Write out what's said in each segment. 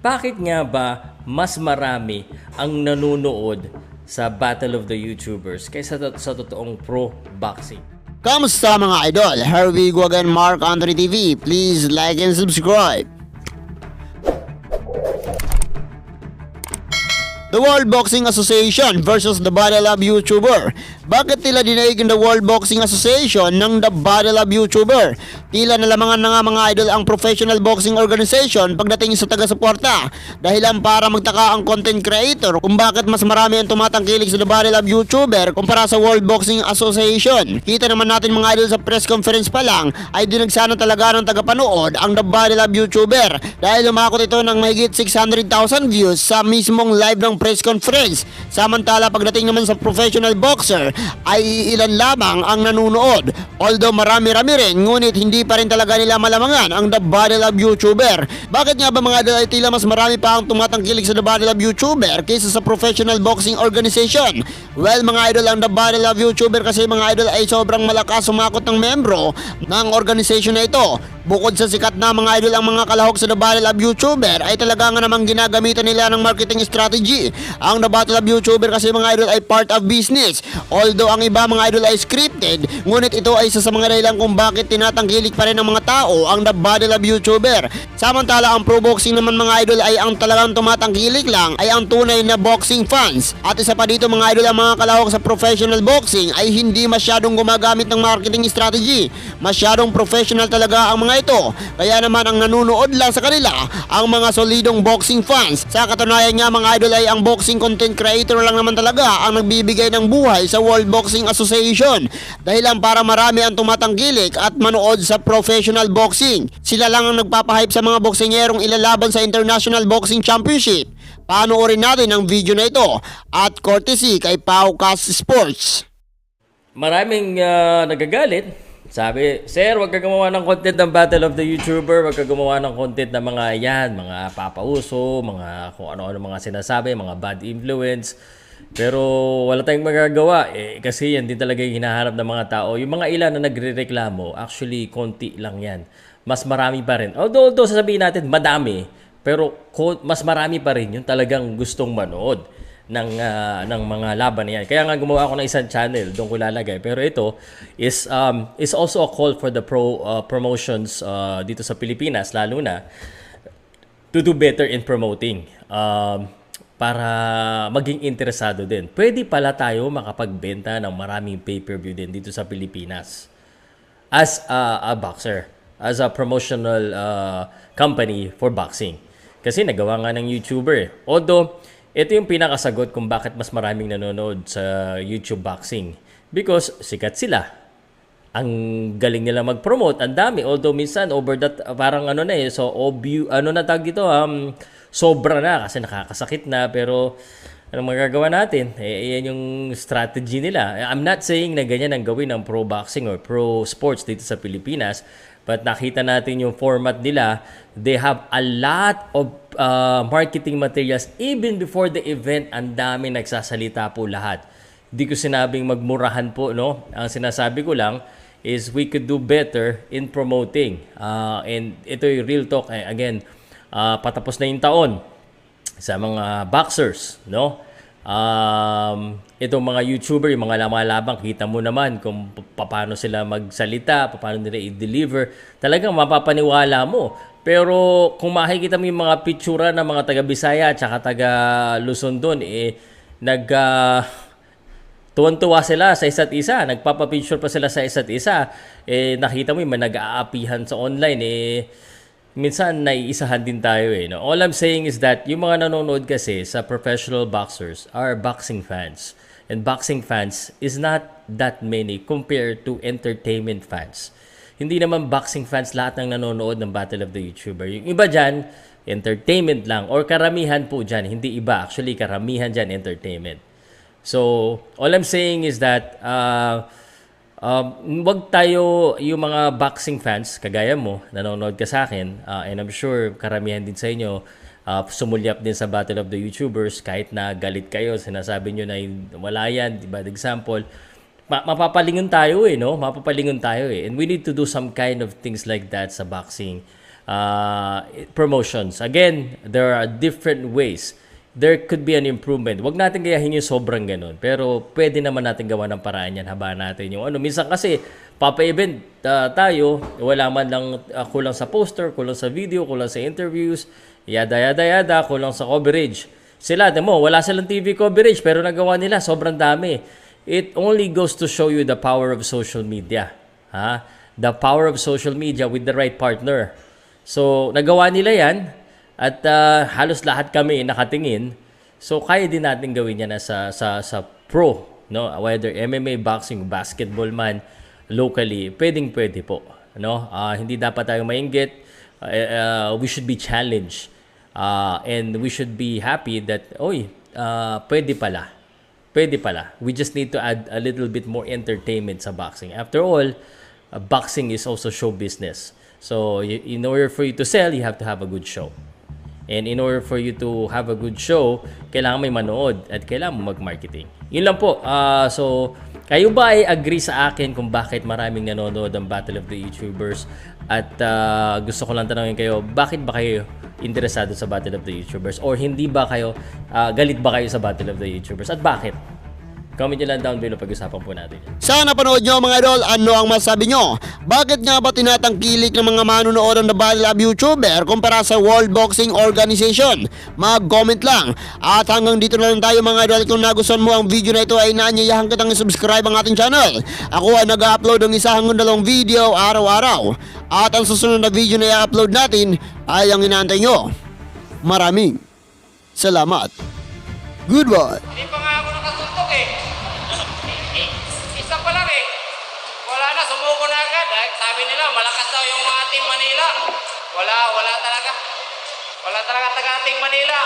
bakit nga ba mas marami ang nanonood sa Battle of the YouTubers kaysa sa totoong pro boxing? Kamusta mga idol? Here we go again, Mark Anthony TV. Please like and subscribe. The World Boxing Association versus the Battle of YouTuber. Bakit tila dinaig ng the World Boxing Association ng the Battle of YouTuber? Tila nalamangan na nga mga idol ang professional boxing organization pagdating sa taga-suporta. Dahilan para magtaka ang content creator kung bakit mas marami ang tumatangkilik sa the Battle of YouTuber kumpara sa World Boxing Association. Kita naman natin mga idol sa press conference pa lang ay dinagsana talaga ng tagapanood ang the Battle of YouTuber dahil umakot ito ng mahigit 600,000 views sa mismong live ng press conference. Samantala pagdating naman sa professional boxer ay ilan lamang ang nanunood. Although marami-rami rin, ngunit hindi pa rin talaga nila malamangan ang the Battle of YouTuber. Bakit nga ba mga idol ay tila mas marami pa ang tumatangkilik sa the Battle of YouTuber kaysa sa professional boxing organization? Well mga idol, ang the Battle of YouTuber kasi mga idol ay sobrang malakas sumakot ng membro ng organization na ito. Bukod sa sikat na mga idol ang mga kalahok sa the Battle of YouTuber ay talaga nga namang ginagamitan nila ng marketing strategy. Ang the Battle of YouTuber kasi mga idol ay part of business. Although ang iba mga idol ay scripted, ngunit ito ay isa sa mga dahilan kung bakit tinatangkilik pa rin ng mga tao ang the Battle of YouTuber. Samantala ang pro boxing naman mga idol ay ang talagang tumatangkilik lang ay ang tunay na boxing fans. At isa pa dito mga idol, ang mga kalahok sa professional boxing ay hindi masyadong gumagamit ng marketing strategy. Masyadong professional talaga ang mga ito. Kaya naman ang nanunood lang sa kanila ang mga solidong boxing fans. Sa katunayan nga mga idol ay ang boxing content creator lang naman talaga ang nagbibigay ng buhay sa World Boxing Association. Dahilan para marami ang tumatangkilik at manood sa professional boxing. Sila lang ang nagpapahype sa mga boksingерong ilalaban sa International Boxing Championship. Panoorin natin ang video na ito at courtesy kay Paucas Sports. Maraming nagagalit. Sabi, sir, wag ka gumawa ng content ng Battle of the YouTuber, wag ka gumawa ng content ng mga yan, mga papauso, mga kung ano-ano mga sinasabi, mga bad influence. Pero wala tayong magagawa kasi yan din talaga yung hinahanap ng mga tao. Yung mga ilan na nagrereklamo, actually konti lang yan. Mas marami pa rin. Although sasabihin natin madami, pero mas marami pa rin yung talagang gustong manood ng mga laban na yan. Kaya nga gumawa ako ng isang channel, doon ko lalagay. Pero ito is also a call for the promotions dito sa Pilipinas, lalo na to do better in promoting. Para maging interesado din. Pwede pala tayo makapagbenta ng maraming pay-per-view din dito sa Pilipinas. As a boxer, as a promotional company for boxing. Kasi nagawa nga ng YouTuber. Although, ito yung pinakasagot kung bakit mas maraming nanonood sa YouTube boxing. Because sikat sila. Ang galing nila mag-promote, ang dami. Although minsan over that parang so tag dito, sobra na kasi nakakasakit na, pero anong magagawa natin? Yan yung strategy nila. I'm not saying na ganyan ang gawin ng pro boxing or pro sports dito sa Pilipinas, but nakita natin yung format nila. They have a lot of marketing materials even before the event. Ang dami nagsasalita po lahat. Hindi ko sinabing magmurahan po, no? Ang sinasabi ko lang is we could do better in promoting. And ito yung real talk. Again, patapos na yung taon sa mga boxers, no? Itong mga YouTuber, yung mga lamalabang, kita mo naman kung paano sila magsalita, paano nila i-deliver. Talagang mapapaniwala mo. Pero kung makikita mo yung mga pictura ng mga taga-Bisaya at saka taga-Luzon doon, tuwan-tuwa sila sa isa't isa. Nagpapapicture pa sila sa isa't isa. Nakita mo yung nag-aapihan sa online, minsan naiisahan din tayo no? All I'm saying is that yung mga nanonood kasi sa professional boxers are boxing fans. And boxing fans is not that many compared to entertainment fans. Hindi naman boxing fans lahat ng nanonood ng Battle of the YouTuber. Yung iba dyan, entertainment lang. Or karamihan po dyan, hindi iba. Actually, karamihan dyan, entertainment. So, all I'm saying is that wag tayo, yung mga boxing fans, kagaya mo, nanonood ka sa akin, and I'm sure karamihan din sa inyo, sumulyap din sa Battle of the YouTubers, kahit na galit kayo, sinasabi nyo na wala yan, diba? Example, mapapalingon tayo no? Mapapalingon tayo And we need to do some kind of things like that sa boxing. promotions. Again, there are different ways. There could be an improvement. Wag natin gayahin yung sobrang ganun. Pero pwede naman natin gawa ng paraan yan. Haba natin yung ano. Minsan kasi, papa-event tayo, wala man lang kulang sa poster, kulang sa video, kulang sa interviews, yada, kulang sa coverage. Sila, mo, wala silang TV coverage, pero nagawa nila, sobrang dami. It only goes to show you the power of social media. Ha? The power of social media with the right partner. So, nagawa nila yan. At halos lahat kami nakatingin. So kaya din natin gawin yan sa pro, no? Whether MMA, boxing, basketball man locally, pwede po, no? Hindi dapat tayo mainggit. We should be challenged. And we should be happy that pwede pala. We just need to add a little bit more entertainment sa boxing. After all, boxing is also show business. So in order for you to sell, you have to have a good show. And in order for you to have a good show, kailangan may manood at kailangan mo mag-marketing. Yun lang po. So, kayo ba ay agree sa akin kung bakit maraming nanonood ang Battle of the YouTubers? At gusto ko lang tanongin kayo, bakit ba kayo interesado sa Battle of the YouTubers? Or hindi ba kayo, galit ba kayo sa Battle of the YouTubers? At bakit? Comment nyo lang down below, pag-usapan po natin. Sana panood nyo mga idol, ano ang masabi nyo? Bakit nga ba tinatangkilik ng mga manunood ng The Battle of YouTuber kumpara sa World Boxing Organization? Mag-comment lang. At hanggang dito na lang tayo mga idol. Kung nagustuhan mo ang video na ito ay inaanyayahan kitang subscribe ang ating channel. Ako ay nag-upload ng isa hanggang 2 video araw-araw. At ang susunod na video na i-upload natin ay ang inaantay nyo. Maraming salamat. Goodbye. Hindi pa nga ako nakasuntok eh. Isa pa lang eh. Wala na, sumuko na agad. Sabi nila, malakas daw yung mga Team Manila. Wala talaga. Wala talaga taga-Team Manila.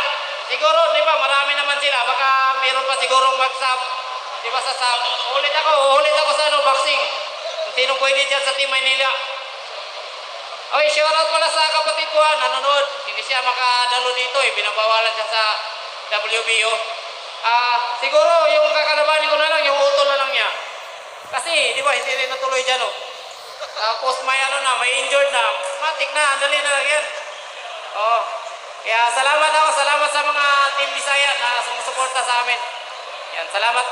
Siguro, di ba, marami naman sila. Baka meron pa sigurong mag-sub. Di ba, sa sub. Ulit ako sa boxing. Kung sinong pwede dyan sa Team Manila. Okay, shoutout pala sa kapatid ko nanonood. Hindi siya makadalo dito eh. Binabawalan siya sa WBO. Siguro yung kakalabanin ko na lang, yung utol na lang niya. Kasi, di ba, hindi rin natuloy dyan, oh. Tapos may may injured na. Matik na, andali na lang yan. Oh. Kaya salamat sa mga Team Bisaya na sumusuporta sa amin. Yan, salamat.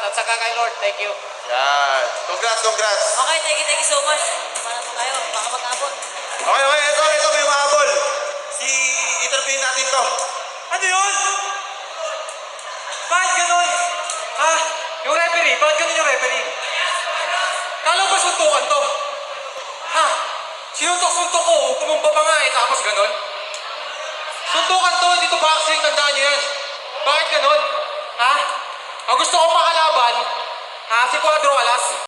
At saka kay Lord, thank you. Yan. Congrats. Okay, thank you so much. Para po kayo, baka mag-abot. Okay, ito may mahabol. Interview natin to. Ano yun? Bakit ganun? Yung referee? Bakit ganun yung referee? Kala ba suntukan to? Sinuntok-suntok ko, tumumba pa nga tapos ganun? Suntukan to, hindi to boxing, tandaan nyo yan. Bakit ganun? Ang gusto kong makalaban, si Cuadro Alas.